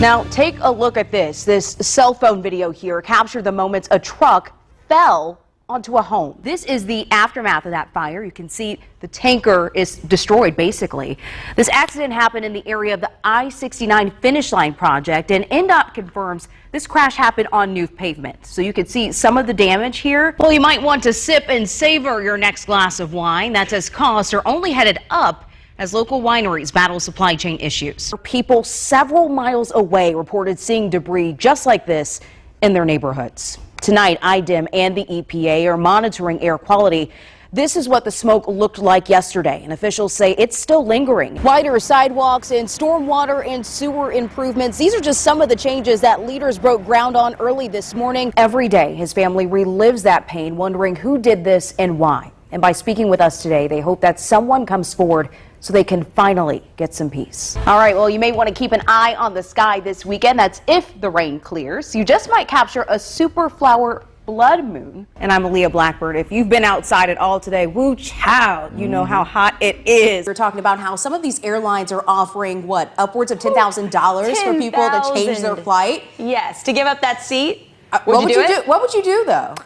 Now, take a look at this. This cell phone video here captured the moments a truck fell onto a home. This is the aftermath of that fire. You can see the tanker is destroyed, basically. This accident happened in the area of the I-69 Finish Line project, and NDOT confirms this crash happened on new pavement. So you can see some of the damage here. Well, you might want to sip and savor your next glass of wine. That's as costs are only headed up as local wineries battle supply chain issues. People several miles away reported seeing debris just like this in their neighborhoods. Tonight, IDEM and the EPA are monitoring air quality. This is what the smoke looked like yesterday, and officials say it's still lingering. Wider sidewalks and stormwater and sewer improvements. These are just some of the changes that leaders broke ground on early this morning. Every day, his family relives that pain, wondering who did this and why. And by speaking with us today, they hope that someone comes forward so they can finally get some peace. All right, well, you may want to keep an eye on the sky this weekend. That's if the rain clears. You just might capture a super flower blood moon. And I'm Alia Blackburn. If you've been outside at all today, woo child, you know how hot it is. We're talking about how some of these airlines are offering, what, upwards of $10,000 for people to change their flight? Yes, to give up that seat. What would you do, though?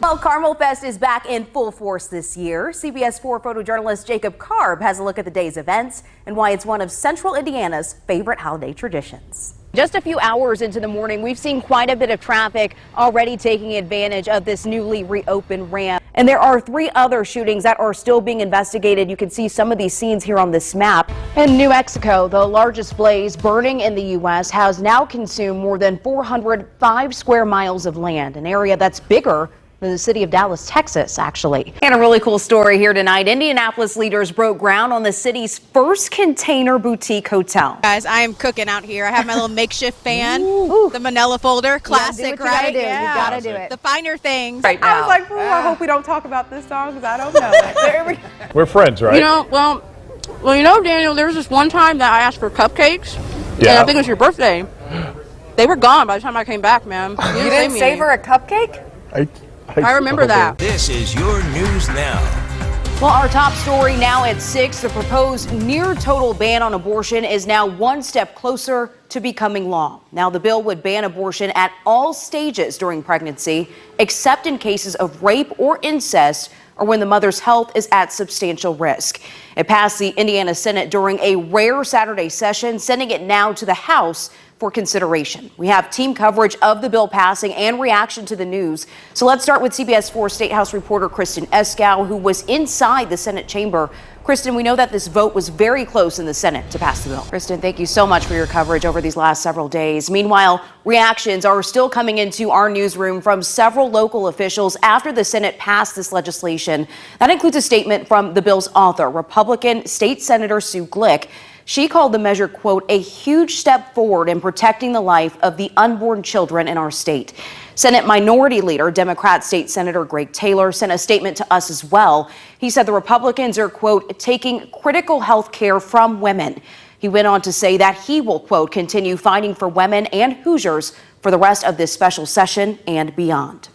Well, Carmel Fest is back in full force this year. CBS 4 photojournalist Jacob Karb has a look at the day's events and why it's one of Central Indiana's favorite holiday traditions. Just a few hours into the morning, we've seen quite a bit of traffic already taking advantage of this newly reopened ramp. And there are 3 other shootings that are still being investigated. You can see some of these scenes here on this map. In New Mexico, the largest blaze burning in the U.S. has now consumed more than 405 square miles of land, an area that's bigger than the city of Dallas, Texas, actually. And a really cool story here tonight. Indianapolis leaders broke ground on the city's first container boutique hotel. Guys, I am cooking out here. I have my little makeshift fan, the manila folder, classic, right? You gotta do it. The finer things. Right now. I was like, I hope we don't talk about this song because I don't know it. We're friends, right? You know, well, you know, Daniel, there was this one time that I asked for cupcakes, and I think it was your birthday. They were gone by the time I came back, man. You didn't save her a cupcake? I remember that. This is your news now. Well, our top story now at 6, the proposed near total ban on abortion is now one step closer to becoming law. Now, the bill would ban abortion at all stages during pregnancy, except in cases of rape or incest or when the mother's health is at substantial risk. It passed the Indiana Senate during a rare Saturday session, sending it now to the House for consideration. We have team coverage of the bill passing and reaction to the news. So let's start with CBS 4 State House reporter Kristen Eskow, who was inside the Senate chamber. Kristen, we know that this vote was very close in the Senate to pass the bill. Kristen, thank you so much for your coverage over these last several days. Meanwhile, reactions are still coming into our newsroom from several local officials after the Senate passed this legislation. That includes a statement from the bill's author, Republican State Senator Sue Glick. She called the measure, quote, a huge step forward in protecting the life of the unborn children in our state. Senate Minority Leader, Democrat State Senator Greg Taylor, sent a statement to us as well. He said the Republicans are, quote, taking critical health care from women. He went on to say that he will, quote, continue fighting for women and Hoosiers for the rest of this special session and beyond.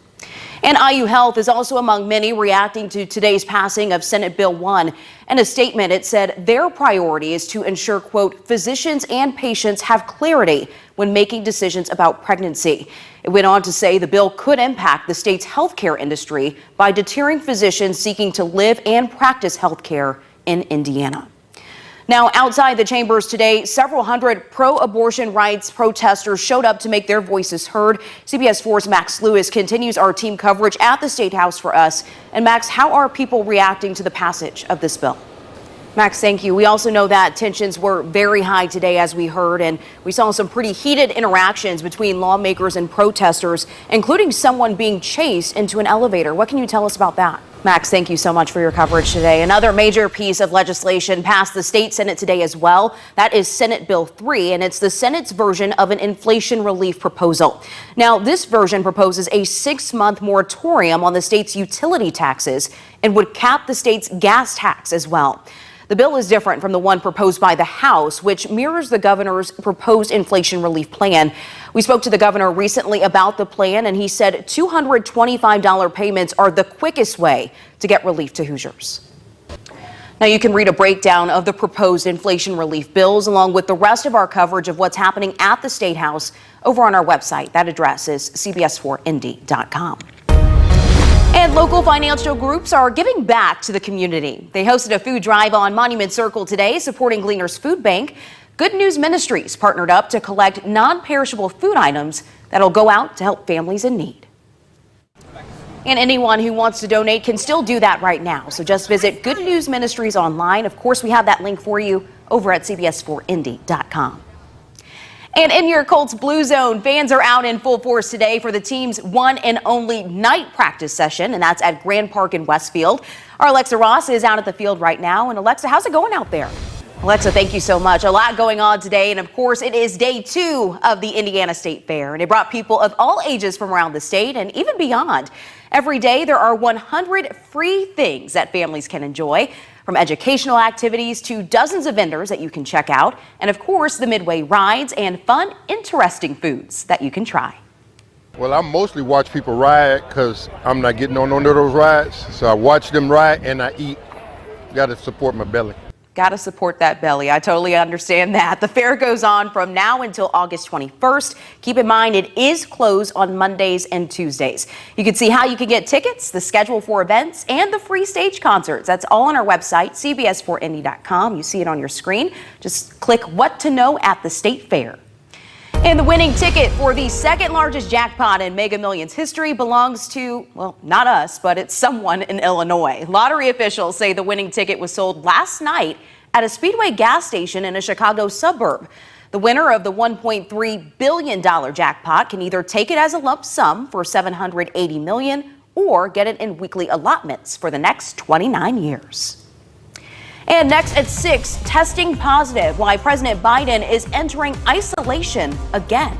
And IU Health is also among many reacting to today's passing of Senate Bill 1. In a statement, it said their priority is to ensure, quote, physicians and patients have clarity when making decisions about pregnancy. It went on to say the bill could impact the state's healthcare industry by deterring physicians seeking to live and practice healthcare in Indiana. Now, outside the chambers today, several hundred pro-abortion rights protesters showed up to make their voices heard. CBS 4's Max Lewis continues our team coverage at the State House for us. And Max, how are people reacting to the passage of this bill? Max, thank you. We also know that tensions were very high today, as we heard, and we saw some pretty heated interactions between lawmakers and protesters, including someone being chased into an elevator. What can you tell us about that? Max, thank you so much for your coverage today. Another major piece of legislation passed the state Senate today as well. That is Senate Bill 3, and it's the Senate's version of an inflation relief proposal. Now, this version proposes a 6-month moratorium on the state's utility taxes and would cap the state's gas tax as well. The bill is different from the one proposed by the House, which mirrors the governor's proposed inflation relief plan. We spoke to the governor recently about the plan, and he said $225 payments are the quickest way to get relief to Hoosiers. Now you can read a breakdown of the proposed inflation relief bills along with the rest of our coverage of what's happening at the State House over on our website. That address is cbs4indy.com. And local financial groups are giving back to the community. They hosted a food drive on Monument Circle today, supporting Gleaners Food Bank. Good News Ministries partnered up to collect non-perishable food items that'll go out to help families in need. And anyone who wants to donate can still do that right now. So just visit Good News Ministries online. Of course, we have that link for you over at cbs4indy.com. And in your Colts Blue Zone, fans are out in full force today for the team's one and only night practice session, and that's at Grand Park in Westfield. Our Alexa Ross is out at the field right now. And Alexa, how's it going out there? Alexa, thank you so much. A lot going on today. And of course, it is day 2 of the Indiana State Fair. And it brought people of all ages from around the state and even beyond. Every day, there are 100 free things that families can enjoy, from educational activities to dozens of vendors that you can check out. And of course, the Midway rides and fun, interesting foods that you can try. Well, I mostly watch people ride because I'm not getting on none of those rides. So I watch them ride and I eat. Got to support my belly. Got to support that belly. I totally understand that. The fair goes on from now until August 21st. Keep in mind, it is closed on Mondays and Tuesdays. You can see how you can get tickets, the schedule for events, and the free stage concerts. That's all on our website, cbs4indy.com. You see it on your screen. Just click What to Know at the State Fair. And the winning ticket for the second largest jackpot in Mega Millions history belongs to, well, not us, but it's someone in Illinois. Lottery officials say the winning ticket was sold last night at a Speedway gas station in a Chicago suburb. The winner of the $1.3 billion jackpot can either take it as a lump sum for $780 million or get it in weekly allotments for the next 29 years. And next at 6, testing positive, why President Biden is entering isolation again.